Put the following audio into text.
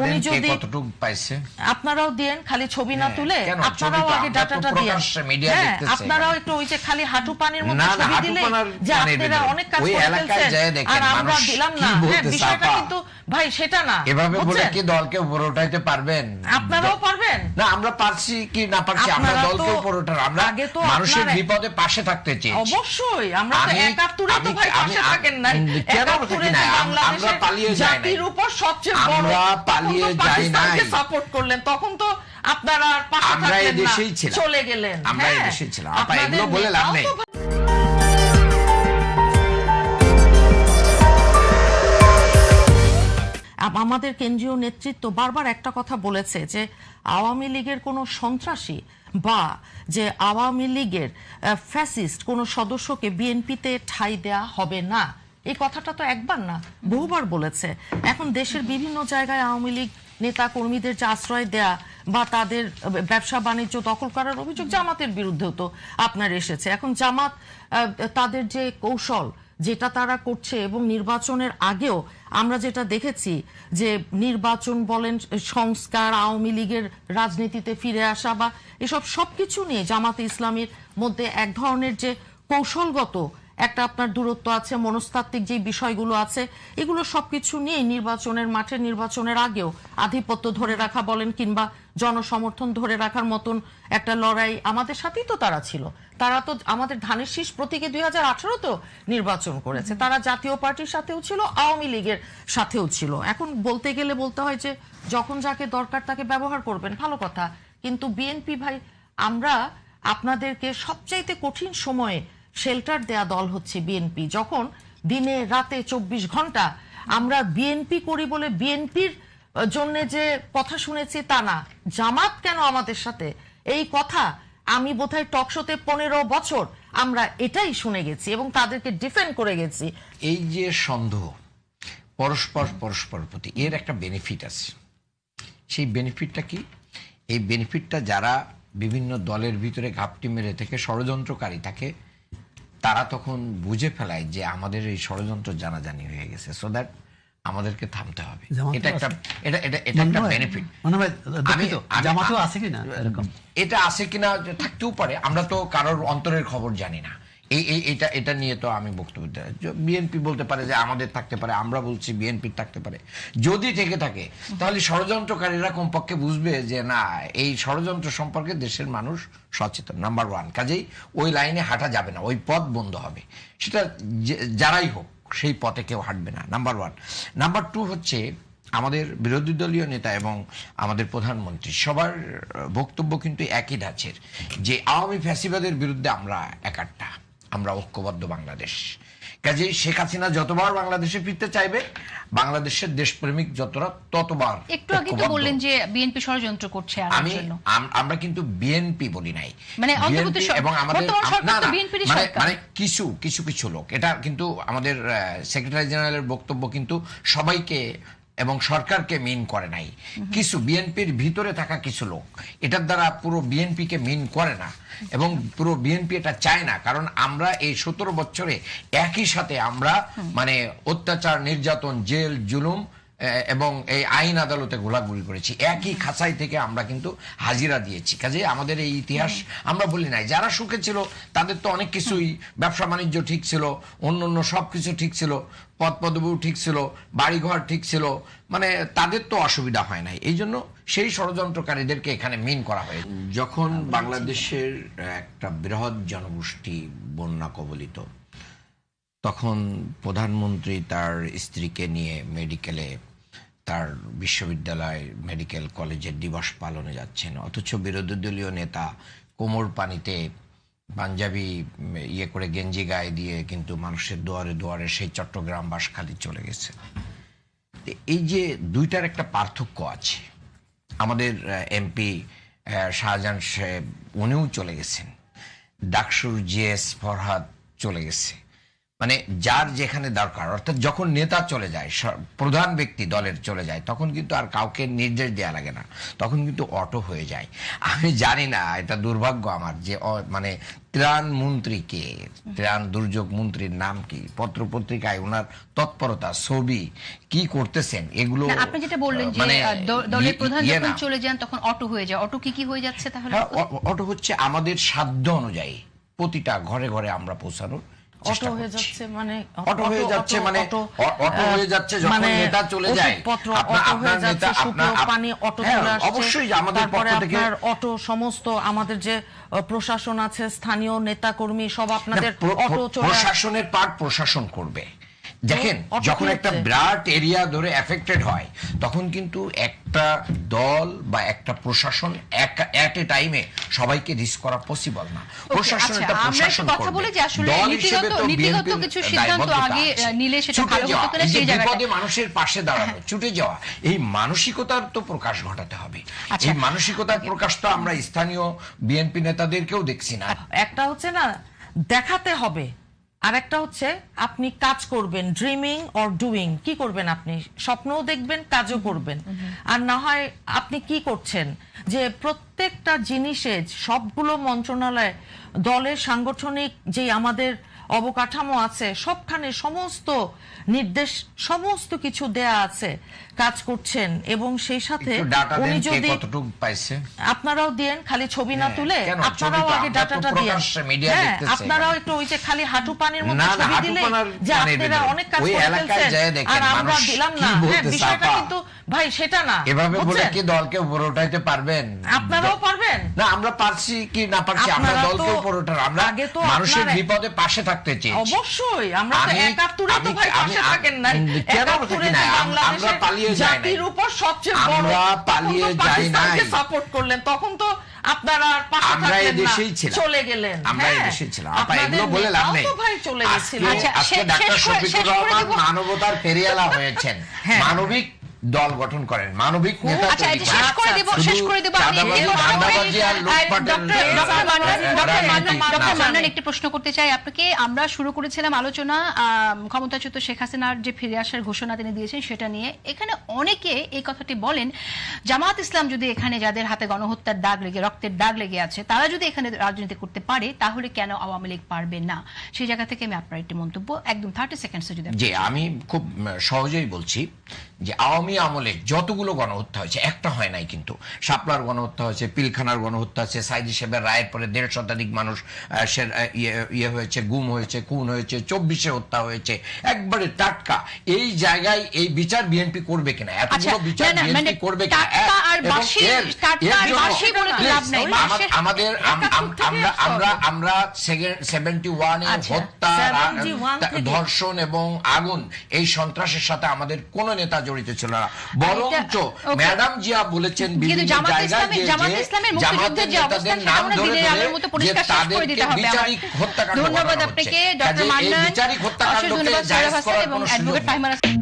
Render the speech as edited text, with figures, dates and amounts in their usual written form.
উনি যদি আপনারাও দেন, খালি ছবি না তুলে আপনারাও আগে ডাটাটা দিয়ে, আপনারাও একটু ওই যে খালি হাঁটু পানির মতো ছবি দিলে যে আপনারা অনেক কাজ করেছেন আর আমরা দিলাম না, বিষয়টা কিন্তু ভাই সেটা না। এভাবে বলে কি দলকে উপরে উঠাইতে পারবেন? আপনারাও পারবেন না, আমরা পারছি কি না পারছি, আমরা দলকে উপরে উঠার, আমরা মানুষের বিপদে পাশে থাকতে চেয়েছি। অবশ্যই আমরা তো একাত্তরে তো ভাই পাশে থাকেন না, একাত্তরে না, আমরা পালিয়ে যাই না, জাতির উপর সবচেয়ে বড় পালিয়ে যাই না, সাপোর্ট করলেন, তখন তো আপনারা আর পাশে থাকলেন না, চলে গেলেন। আমরা এই দেশেই ছিলাম, আপা এগুলো বলে লাভ নেই। আমাদের কেন্দ্রীয় নেতৃত্ব বারবার একটা কথা বলেছে যে আওয়ামী লীগের কোনো সন্ত্রাসী বা যে আওয়ামী লীগের ফ্যাসিস্ট কোনো সদস্যকে বিএনপিতে ঠাঁই দেয়া হবে না। এই কথাটা তো একবার না, বহুবার বলেছে। এখন দেশের বিভিন্ন জায়গায় আওয়ামী লীগ নেতা কর্মীদের যে আশ্রয় দেয়া বা তাদের ব্যবসা বাণিজ্য দখল করার অভিযোগ জামাতের বিরুদ্ধেও তো আপনার এসেছে। এখন জামাত তাদের যে কৌশল যেটা তারা করছে, এবং নির্বাচনের আগেও আমরা যেটা দেখেছি যে নির্বাচন বলেন, সংস্কার, আওয়ামী লীগের রাজনীতিতে ফিরে আসা বা এসব সবকিছু নিয়ে জামাতে ইসলামীর মধ্যে এক ধরনের যে কৌশলগত একটা আপনার দূরত্ব আছে, মনস্তাত্ত্বিক যে বিষয়গুলো আছে, এগুলো সবকিছু নিয়ে নির্বাচনের মাঠে নির্বাচনের আগেও আধিপত্য ধরে রাখা বলেন কিংবা জনসমর্থন ধরে রাখার মতন একটা লড়াই আমাদের সাথেই তো তারা ছিল। তারা তো আমাদের ধানের শীষ প্রতীকে 2018-তেও নির্বাচন করেছে, তারা জাতীয় পার্টির সাথেও ছিল, আওয়ামী লীগের সাথেও ছিল। এখন বলতে গেলে বলতে হয় যে যখন যাকে দরকার তাকে ব্যবহার করবেন, ভালো কথা, কিন্তু বিএনপি ভাই, আমরা আপনাদেরকে সবচাইতে কঠিন সময়ে শেল্টার দেয়া দল হচ্ছে বিএনপি। যখন দিনে রাতে 24 ঘন্টা আমরা বিএনপি করি বলে বিএনপির জন্য যে কথা শুনেছি তা না, জামাত কেন আমাদের সাথে, এই কথা আমি বোধহয় টকশোতে 15 বছর আমরা এটাই শুনে গেছি এবং তাদেরকে ডিফেন্ড করে গেছি। এই যে সন্দেহ পরস্পর প্রতি, এর একটা বেনিফিট আছে। সেই বেনিফিটটা কি? এই বেনিফিটটা যারা বিভিন্ন দলের ভিতরে ঘাপটি মেরে থেকে ষড়যন্ত্রকারী থাকে, তারা তখন বুঝে ফেলায় যে আমাদের এই ষড়যন্ত্র জানাজানি হয়ে গেছে, সো দ্যাট আমাদেরকে থামতে হবে। এটা একটা বেনিফিট। এটা আছে কিনা থাকতেও পারে, আমরা তো কারোর অন্তরের খবর জানি না। এটা নিয়ে তো আমি বক্তব্য দেই। বিএনপি বলতে পারে যে আমাদের থাকতে পারে, আমরা বলছি বিএনপির থাকতে পারে। যদি থেকে থাকে তাহলে ষড়যন্ত্রকারীরা কমপক্ষে বুঝবে যে না, এই ষড়যন্ত্র সম্পর্কে দেশের মানুষ সচেতন, নাম্বার 1। কাজেই ওই লাইনে হাঁটা যাবে না, ওই পথ বন্ধ হবে, সেটা যারাই হোক সেই পথে কেউ হাঁটবে না, নাম্বার 1। নাম্বার 2 হচ্ছে আমাদের বিরোধী দলীয় নেতা এবং আমাদের প্রধানমন্ত্রী সবার বক্তব্য কিন্তু একই ধাঁচের, যে আওয়ামী ফ্যাসিবাদের বিরুদ্ধে আমরা একাট্টা, আমরা ঐক্যবদ্ধ বাংলাদেশ। কাজেই শেখ হাসিনা যতবার বাংলাদেশে ফিরতে চাইবে, বাংলাদেশের দেশপ্রেমিক যতটা ততবার। একটু আগে তো বললেন যে বিএনপি ষড়যন্ত্র করছে, আমরা কিন্তু বিএনপি বলি নাই, মানে এবং আমাদের মানে কিছু লোক, এটা কিন্তু আমাদের সেক্রেটারি জেনারেলের বক্তব্য কিন্তু সবাইকে এবং সরকারকে মিন করে নাই, কিছু বিএনপির ভিতরে থাকা কিছু লোক এটার দ্বারা পুরো বিএনপিকে মিন করে না, এবং পুরো বিএনপি এটা চায় না। কারণ আমরা এই 17 বছরে একই সাথে আমরা মানে অত্যাচার, নির্যাতন, জেল, জুলুম এবং এই আইন আদালতে ঘোলাঘুলি করেছি, একই খাঁচাই থেকে আমরা কিন্তু হাজিরা দিয়েছি। কাজে আমাদের এই ইতিহাস আমরা বলি নাই। যারা সুখে ছিল তাদের তো অনেক কিছুই, ব্যবসা বাণিজ্য ঠিক ছিল, অন্য সবকিছু ঠিক ছিল, পদ পদবি ঠিক ছিল, বাড়িঘর ঠিক ছিল, মানে তাদের তো অসুবিধা হয় নাই। এই জন্য সেই ষড়যন্ত্রকারীদেরকে এখানে মিন করা হয়। যখন বাংলাদেশের একটা বৃহৎ জনগোষ্ঠী বন্যা কবলিত, তখন প্রধানমন্ত্রী তার স্ত্রীকে নিয়ে মেডিকেলে, তার বিশ্ববিদ্যালয় মেডিকেল কলেজের দিবস পালনে যাচ্ছেন, অথচ বিরোধী দলীয় নেতা কোমর পানিতে পাঞ্জাবি ইয়ে করে গেঞ্জি গায়ে দিয়ে কিন্তু মানুষের দুয়ারে দুয়ারে সেই চট্টগ্রাম বাঁশখালী চলে গেছে। এই যে দুইটার একটা পার্থক্য আছে। আমাদের এমপি শাহজাহান সাহেব উনিও চলে গেছেন, ডাকসুর জিএস ফরহাদ চলে গেছে, মানে যার যেখানে দরকার, অর্থাৎ যখন নেতা চলে যায়, প্রধান ব্যক্তি দলের চলে যায়, তখন কিন্তু আর কাউকে নির্দেশ দেওয়া লাগে না, তখন কিন্তু অটো হয়ে যায়। আমি জানি না, এটা দুর্ভাগ্য আমার যে মানে ত্রাণ মন্ত্রীকে, ত্রাণ দুর্যোগ মন্ত্রীর নাম কি, পত্র পত্রিকায় ওনার তৎপরতা, ছবি, কি করতেছেন এগুলো। আপনি যেটা বললেন যে দলের প্রধান যখন চলে যান তখন অটো হয়ে যায়, অটো কি হয়ে যাচ্ছে তাহলে? অটো হচ্ছে আমাদের সাধ্য অনুযায়ী প্রতিটা ঘরে ঘরে আমরা পৌঁছানোর অটো হয়ে যাচ্ছে, মানে অটো হয়ে যাচ্ছে, মানে অটো হয়ে যাচ্ছে যখন নেতা চলে যায়, আপনার নেতা, আপনার পানি অটো চলে আসছে, অবশ্যই আমাদের পক্ষ থেকে অটো, সমস্ত আমাদের যে প্রশাসন আছে, স্থানীয় নেতা কর্মী সব আপনাদের অটো চলে। প্রশাসনের পার্ট প্রশাসন করবে। দেখেন, যখন একটা বিরাট এরিয়া ধরে এফেক্টেড হয়, তখন কিন্তু একটা দল বা একটা প্রশাসন এট এ টাইমে সবাইকে রিস্ক করা পসিবল না। প্রশাসন এটা প্রশাসন করবে, দল হিসেবে তো নীতিগত কিছু সিদ্ধান্ত আগে নিলে সেটা ভালো হতো না। সেই জায়গায় বিপদে মানুষের পাশে দাঁড়ানো, ছুটে যাওয়া, এই মানসিকতার তো প্রকাশ ঘটাতে হবে। এই মানসিকতার প্রকাশ তো আমরা স্থানীয় বিএনপি নেতাদেরকেও দেখছি না। একটা হচ্ছে না দেখাতে হবে, আর একটা হচ্ছে আপনি কাজ করবেন, ড্রিমিং অর ডুইং, কি করবেন? আপনি স্বপ্নও দেখবেন, কাজও করবেন। আর না হয় আপনি কি করছেন যে প্রত্যেকটা জিনিসে, সবগুলো মন্ত্রণালয়, দলের সাংগঠনিক যে আমাদের অবকাঠামো আছে, সবখানে সমস্ত নির্দেশ, সমস্ত কিছু দেয়া আছে, কাজ করছেন। এবং সেই সাথে উনি যদি আপনারাও দেন, খালি ছবি না তুলে আপনারাও আগে ডাটাটা দিয়ে, আপনারাও একটু ওই যে খালি হাঁটু পানির মতো ছবি দিলে যে আপনারা অনেক কাজ করতেছেন আর আমরা দিলাম না, বিষয়টা কিন্তু ভাই সেটা না। এভাবে বলে কি দলকে উপরে উঠাইতে পারবেন? আপনারাও পারবেন না, আমরা পারছি কি না পারছি, আমরা দলকে উপরে উঠার, আমরা মানুষের বিপদে পাশে থাকতে চেয়েছি। অবশ্যই আমরা তো একাত্তরে তো ভাই পাশে থাকেন না, একাত্তরে না, আমরা পালিয়ে যাই না, জাতির উপর সবচেয়ে বড় আমরা পালিয়ে যাই না, সাপোর্ট করলেন, তখন তো আপনারা আর পাশে থাকলেন না, চলে গেলেন। আমরা এই দেশেই ছিলাম, আপা এগুলো বলে লাভ নেই। ভাই চলে গেছিলেন। আজকে ডাক্তার শফিকুর রহমান মানবতার ফেরিয়ালা হয়েছেন, মানবিক দল গঠন করেন, মানবিক নেতা তৈরি করেন। শেষ করে দেব ডক্টর মান্নান, একটি প্রশ্ন করতে চাই আপনাকে। আমরা শুরু করেছিলাম আলোচনা ক্ষমতাচ্যুত শেখ হাসিনার যে ফিরে আসার ঘোষণা তিনি দিয়েছেন সেটা নিয়ে। এখানে অনেকে এই কথাটি বলেন, জামাত ইসলাম যদি এখানে, যাদের হাতে গণহত্যার দাগ লেগে, রক্তের দাগ লেগে আছে, তারা যদি এখানে রাজনীতি করতে পারে, তাহলে কেন আওয়ামী লীগ পারবে না? সেই জায়গা থেকে আমি আপনার একটি মন্তব্য একদম 30 সেকেন্ডসে যদি। জি, আমি খুব সহজেই বলছি যে আওয়ামী আমলে যতগুলো গণহত্যা হয়েছে, একটা হয় নাই কিন্তু। শাপলার গণহত্যা হয়েছে, পিলখানার গণহত্যা হয়েছে, সাইদি সাহেবের রায়ের পরে 1.5 শতাধিক মানুষ ইয়ে হয়েছে, গুম হয়েছে, খুন হয়েছে, 24-এ হত্যা হয়েছে, একবারে টাটকা। এই জায়গায় এই বিচার বিএনপি করবে কিনা, এতগুলো বিচার বিএনপি করবে কিনা, আমাদের আমরা 71 এ হত্যা, ধর্ষণ এবং আগুন, এই সন্ত্রাসের সাথে আমাদের কোন নেতা জড়িত ছিল না। বরঞ্চ ম্যাডাম জিয়া বলেছেন বিভিন্ন জায়গায় যে জামাতের নেতাদের নাম ধরে যে তাদেরকে বিচারিক হত্যাকাণ্ড করা হচ্ছে। এই বিচারিক হত্যাকাণ্ডকে জায়েজ করার কোনো সুযোগ নেই।